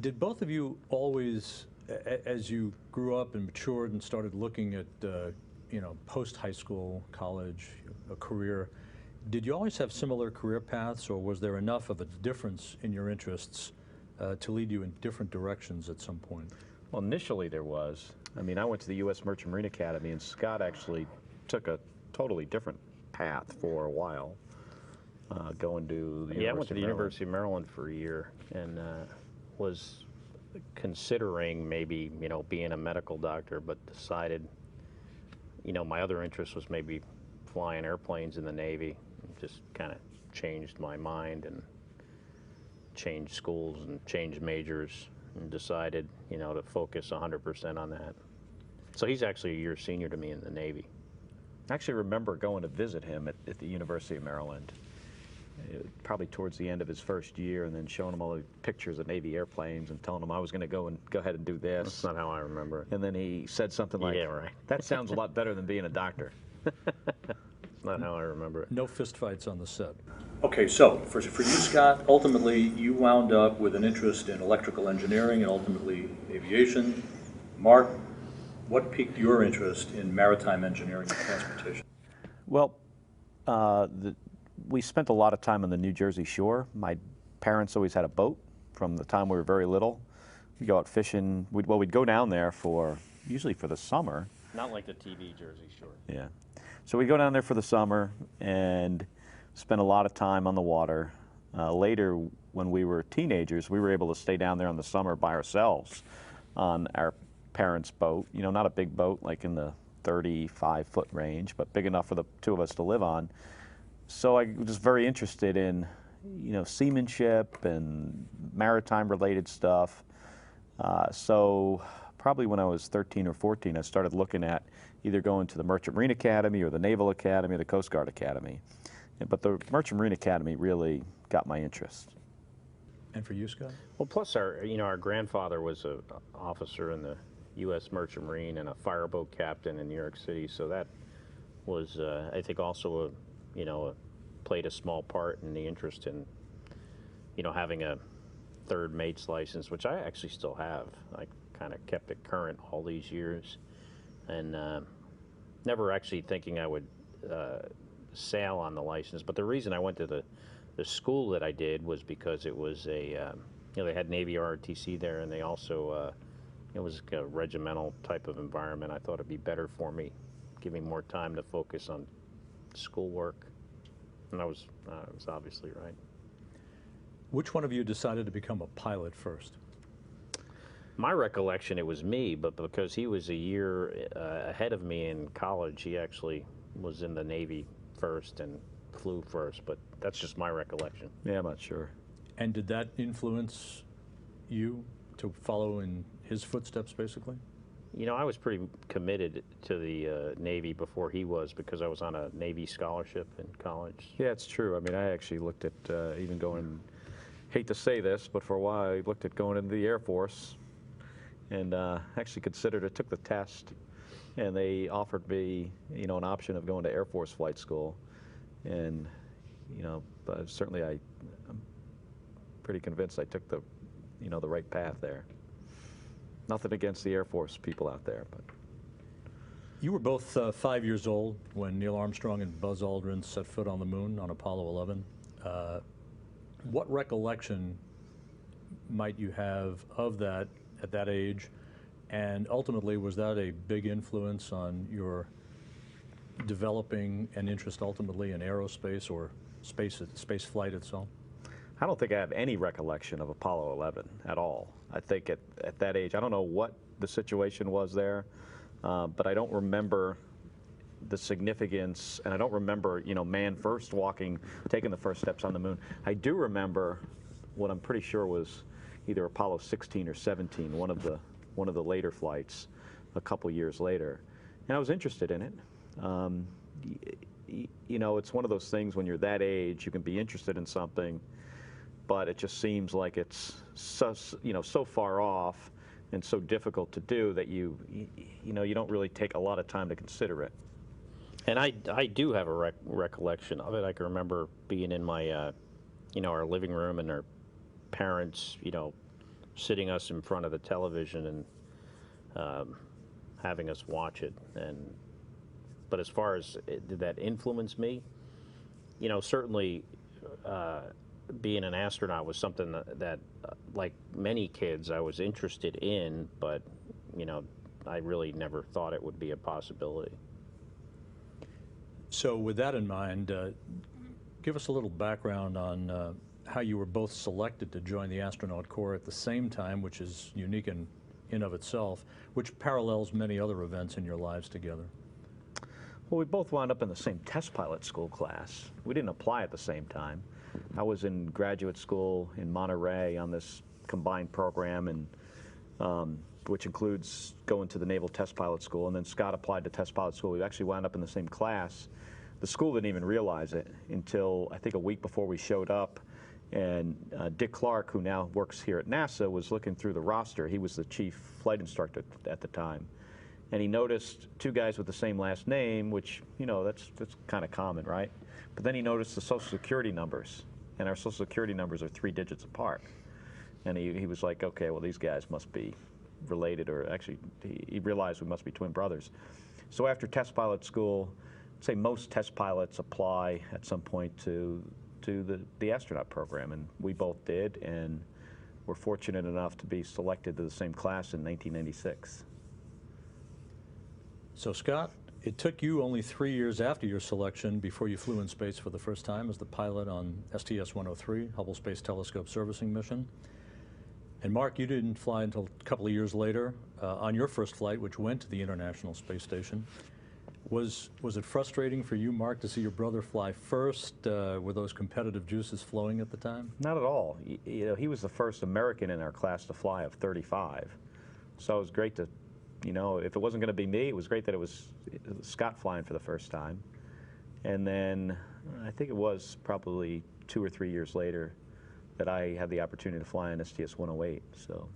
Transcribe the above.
Did both of you always, as you grew up and matured and started looking at, post-high school, college, a career, did you always have similar career paths, or was there enough of a difference in your interests to lead you in different directions at some point? Well, initially there was. I mean, I went to the U.S. Merchant Marine Academy, and Scott actually took a totally different path for a while, going to the University of Maryland. Yeah, I went to the University of Maryland for a year, and was considering maybe, being a medical doctor, but decided, my other interest was maybe flying airplanes in the Navy. Just kind of changed my mind and changed schools and changed majors and decided, to focus 100% on that. So he's actually a year senior to me in the Navy. I actually remember going to visit him at the University of Maryland, probably towards the end of his first year, and then showing him all the pictures of Navy airplanes and telling him I was going to go ahead and do this. That's not how I remember it. And then he said something like, "Yeah, right. That sounds a lot better than being a doctor." That's not how I remember it. No fistfights on the set. Okay, so for you, Scott, ultimately you wound up with an interest in electrical engineering and ultimately aviation. Mark, what piqued your interest in maritime engineering and transportation? Well, we spent a lot of time on the New Jersey shore. My parents always had a boat from the time we were very little. We'd go out fishing. We'd go down there usually for the summer. Not like the TV Jersey Shore. Yeah. So we'd go down there for the summer and spend a lot of time on the water. Later, when we were teenagers, we were able to stay down there in the summer by ourselves on our parents' boat. Not a big boat, like in the 35-foot range, but big enough for the two of us to live on. So I was very interested in, seamanship and maritime-related stuff. So probably when I was 13 or 14, I started looking at either going to the Merchant Marine Academy or the Naval Academy or the Coast Guard Academy. But the Merchant Marine Academy really got my interest. And for you, Scott? Well, plus our grandfather was an officer in the U.S. Merchant Marine and a fireboat captain in New York City, so that was, I think, also played a small part in the interest in, having a third mate's license, which I actually still have. I kind of kept it current all these years, and never actually thinking I would sail on the license. But the reason I went to the school that I did was because it was they had Navy ROTC there, and they also it was a regimental type of environment. I thought it'd be better for me, giving more time to focus on schoolwork, and I was obviously right. Which one of you decided to become a pilot first? My recollection, it was me, but because he was a year ahead of me in college, he actually was in the Navy first and flew first, but that's just my recollection. Yeah, I'm not sure. And did that influence you to follow in his footsteps, basically? I was pretty committed to the Navy before he was, because I was on a Navy scholarship in college. Yeah, it's true. I mean, I actually looked at even going, hate to say this, but for a while I looked at going into the Air Force, and actually considered it, took the test, and they offered me, an option of going to Air Force flight school. And, but certainly I'm pretty convinced I took the right path there. Nothing against the Air Force people out there, but. You were both 5 years old when Neil Armstrong and Buzz Aldrin set foot on the moon on Apollo 11. What recollection might you have of that at that age? And ultimately, was that a big influence on your developing an interest ultimately in aerospace or space flight itself? I don't think I have any recollection of Apollo 11 at all. I think at that age, I don't know what the situation was there, but I don't remember the significance, and I don't remember, man first taking the first steps on the moon. I do remember what I'm pretty sure was either Apollo 16 or 17, one of the later flights, a couple years later, and I was interested in it. It's one of those things when you're that age, you can be interested in something, but it just seems like it's so far off and so difficult to do that you don't really take a lot of time to consider it. And I do have a recollection of it. I can remember being in my, our living room, and our parents, sitting us in front of the television and having us watch it. But as far as did that influence me, you know, certainly being an astronaut was something that like many kids, I was interested in, but, you know, I really never thought it would be a possibility. So with that in mind, give us a little background on how you were both selected to join the astronaut corps at the same time, which is unique in of itself, which parallels many other events in your lives together. Well, we both wound up in the same test pilot school class. We didn't apply at the same time. I was in graduate school in Monterey on this combined program, and which includes going to the Naval Test Pilot School, and then Scott applied to Test Pilot School. We actually wound up in the same class. The school didn't even realize it until I think a week before we showed up, and Dick Clark, who now works here at NASA, was looking through the roster. He was the chief flight instructor at the time. And he noticed two guys with the same last name, which, you know, that's kind of common, right? But then he noticed the Social Security numbers, and our Social Security numbers are 3 digits apart. And he was like, okay, well, these guys must be related, or actually, he realized we must be twin brothers. So after test pilot school, I'd say most test pilots apply at some point to the astronaut program, and we both did, and were fortunate enough to be selected to the same class in 1996. So Scott, it took you only 3 years after your selection before you flew in space for the first time as the pilot on STS-134, Hubble Space Telescope servicing mission. And Mark, you didn't fly until a couple of years later on your first flight, which went to the International Space Station. Was it frustrating for you, Mark, to see your brother fly first? Were those competitive juices flowing at the time? Not at all. You know, he was the first American in our class to fly of 35. So it was great to, you know, if it wasn't going to be me, it was great that it was Scott flying for the first time. And then I think it was probably 2 or 3 years later that I had the opportunity to fly on STS-108. So